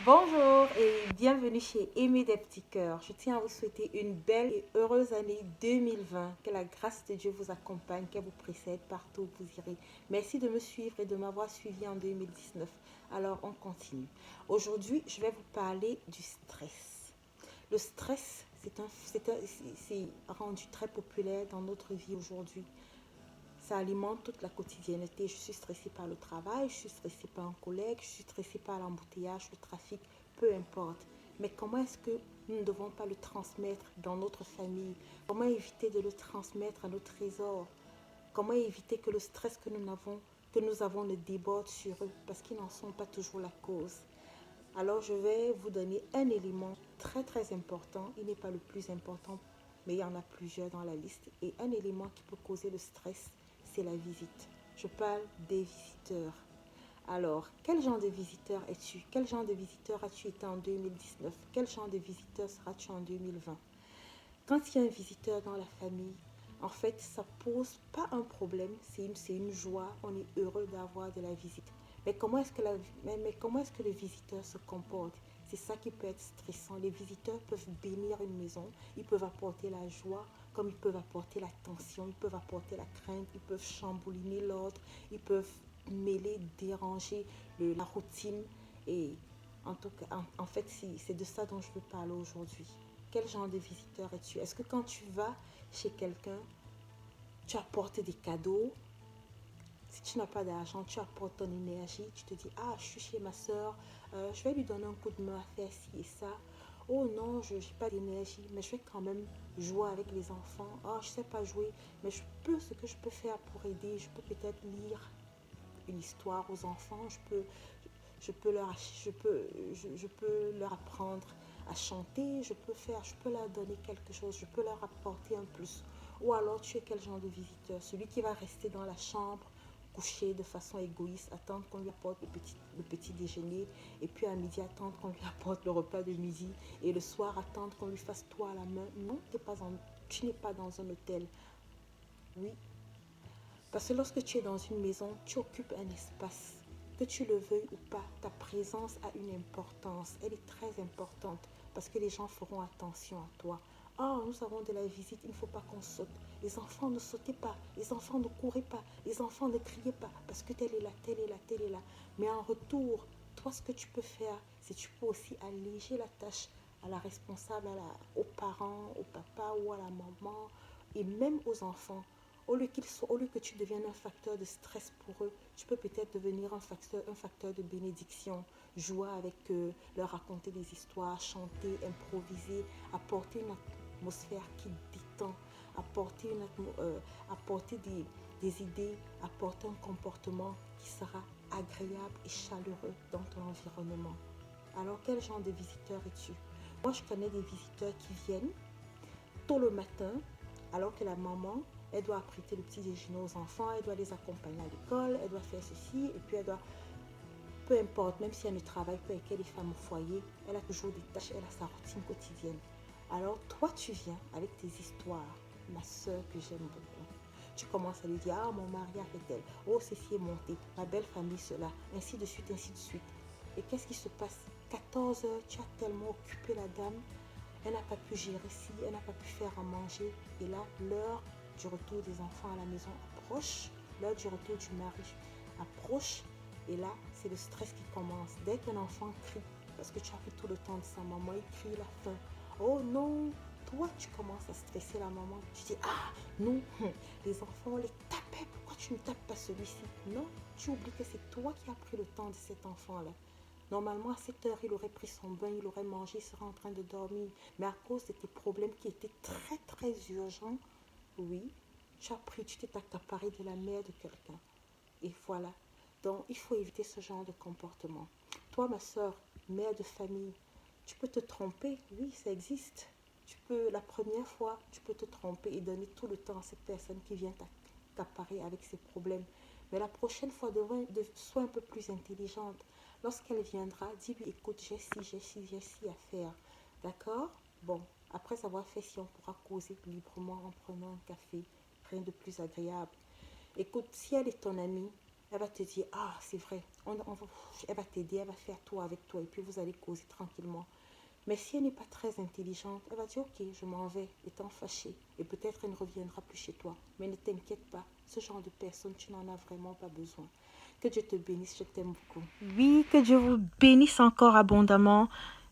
Bonjour et bienvenue chez Aimer des petits cœurs. Je tiens à vous souhaiter une belle et heureuse année 2020. Que la grâce de Dieu vous accompagne, qu'elle vous précède partout où vous irez. Merci de me suivre et de m'avoir suivi en 2019. Alors on continue. Aujourd'hui, je vais vous parler du stress. Le stress, c'est rendu très populaire dans notre vie aujourd'hui. Ça alimente toute la quotidienneté. Je suis stressée par le travail, je suis stressée par un collègue, je suis stressée par l'embouteillage, le trafic, peu importe. Mais comment est-ce que nous ne devons pas le transmettre dans notre famille? Comment éviter de le transmettre à nos trésors? Comment éviter que le stress que nous avons ne déborde sur eux parce qu'ils n'en sont pas toujours la cause? Alors je vais vous donner un élément très très important. Il n'est pas le plus important, mais il y en a plusieurs dans la liste. Et un élément qui peut causer le stress, c'est la visite. Je parle des visiteurs. Alors, quel genre de visiteur es-tu? Quel genre de visiteur as-tu été en 2019? Quel genre de visiteur seras-tu en 2020? Quand il y a un visiteur dans la famille, en fait, ça pose pas un problème, c'est une joie, on est heureux d'avoir de la visite. Mais comment est-ce que le visiteur se comporte? C'est ça qui peut être stressant. Les visiteurs peuvent bénir une maison, ils peuvent apporter la joie, comme ils peuvent apporter la tension, ils peuvent apporter la crainte, ils peuvent chambouliner l'ordre, ils peuvent mêler, déranger la routine. Et en fait, c'est de ça dont je veux parler aujourd'hui. Quel genre de visiteur es-tu? Est-ce que quand tu vas chez quelqu'un, tu apportes des cadeaux? Si tu n'as pas d'argent, tu apportes ton énergie. Tu te dis, ah, je suis chez ma soeur, je vais lui donner un coup de main à faire ci et ça. Oh non, je n'ai pas d'énergie, mais je vais quand même jouer avec les enfants. Oh, je ne sais pas jouer, mais ce que je peux faire pour aider, je peux peut-être lire une histoire aux enfants, je peux leur apprendre à chanter, je peux leur donner quelque chose, je peux leur apporter un plus. Ou alors tu es quel genre de visiteur? Celui qui va rester dans la chambre, couché de façon égoïste, attendre qu'on lui apporte le petit déjeuner, et puis à midi attendre qu'on lui apporte le repas de midi, et le soir attendre qu'on lui fasse tout à la main. Non, tu n'es pas dans un hôtel. Oui, parce que lorsque tu es dans une maison, tu occupes un espace. Que tu le veuilles ou pas, ta présence a une importance. Elle est très importante parce que les gens feront attention à toi. Oh, nous avons de la visite, il ne faut pas qu'on saute. Les enfants ne sautaient pas, les enfants ne couraient pas, les enfants ne criaient pas parce que telle est là, telle est là, telle est là. Mais en retour, toi, ce que tu peux faire, c'est que tu peux aussi alléger la tâche à la responsable, aux parents, au papa ou à la maman et même aux enfants. Au lieu que tu deviennes un facteur de stress pour eux, tu peux peut-être devenir un facteur de bénédiction, jouer avec eux, leur raconter des histoires, chanter, improviser, apporter une atmosphère qui détend, apporter des idées, apporter un comportement qui sera agréable et chaleureux dans ton environnement. Alors, quel genre de visiteur es-tu? Moi, je connais des visiteurs qui viennent tôt le matin, alors que la maman, elle doit apprêter le petit déjeuner aux enfants, elle doit les accompagner à l'école, elle doit faire ceci, et puis elle doit, peu importe, même si elle ne travaille pas et qu'elle est femme au foyer, elle a toujours des tâches, elle a sa routine quotidienne. Alors toi, tu viens avec tes histoires, ma soeur que j'aime beaucoup. Tu commences à lui dire, ah, mon mari a fait tel, oh, ceci est monté, ma belle famille, cela, ainsi de suite, ainsi de suite. Et qu'est-ce qui se passe? 14 heures, tu as tellement occupé la dame, elle n'a pas pu gérer ci, elle n'a pas pu faire à manger. Et là, l'heure du retour des enfants à la maison approche, l'heure du retour du mari approche. Et là, c'est le stress qui commence. Dès qu'un enfant crie, parce que tu as pris tout le temps de sa maman, il crie la faim. Oh non, toi, tu commences à stresser la maman. Tu dis, ah non, les enfants, on les tapait. Pourquoi tu ne tapes pas celui-ci? Non, tu oublies que c'est toi qui as pris le temps de cet enfant-là. Normalement, à 7 heures, il aurait pris son bain, il aurait mangé, il serait en train de dormir. Mais à cause de tes problèmes qui étaient très, très urgents, oui, tu t'es accaparé de la mère de quelqu'un. Et voilà. Donc, il faut éviter ce genre de comportement. Toi, ma soeur, mère de famille, tu peux te tromper. Oui, ça existe. La première fois, tu peux te tromper et donner tout le temps à cette personne qui vient t'accaparer avec ses problèmes. Mais la prochaine fois, sois un peu plus intelligente. Lorsqu'elle viendra, dis-lui, écoute, j'ai ci à faire. D'accord? Bon, après avoir fait si on pourra causer librement en prenant un café. Rien de plus agréable. Écoute, si elle est ton amie, Elle va te dire, ah, c'est vrai, elle va t'aider, elle va faire tout avec toi et puis vous allez causer tranquillement. Mais si elle n'est pas très intelligente, elle va dire, ok, je m'en vais, étant fâchée. Et peut-être elle ne reviendra plus chez toi. Mais ne t'inquiète pas, ce genre de personne, tu n'en as vraiment pas besoin. Que Dieu te bénisse, je t'aime beaucoup. Oui, que Dieu vous bénisse encore abondamment.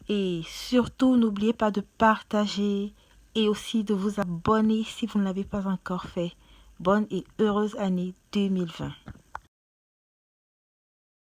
Et surtout, n'oubliez pas de partager et aussi de vous abonner si vous ne l'avez pas encore fait. Bonne et heureuse année 2020.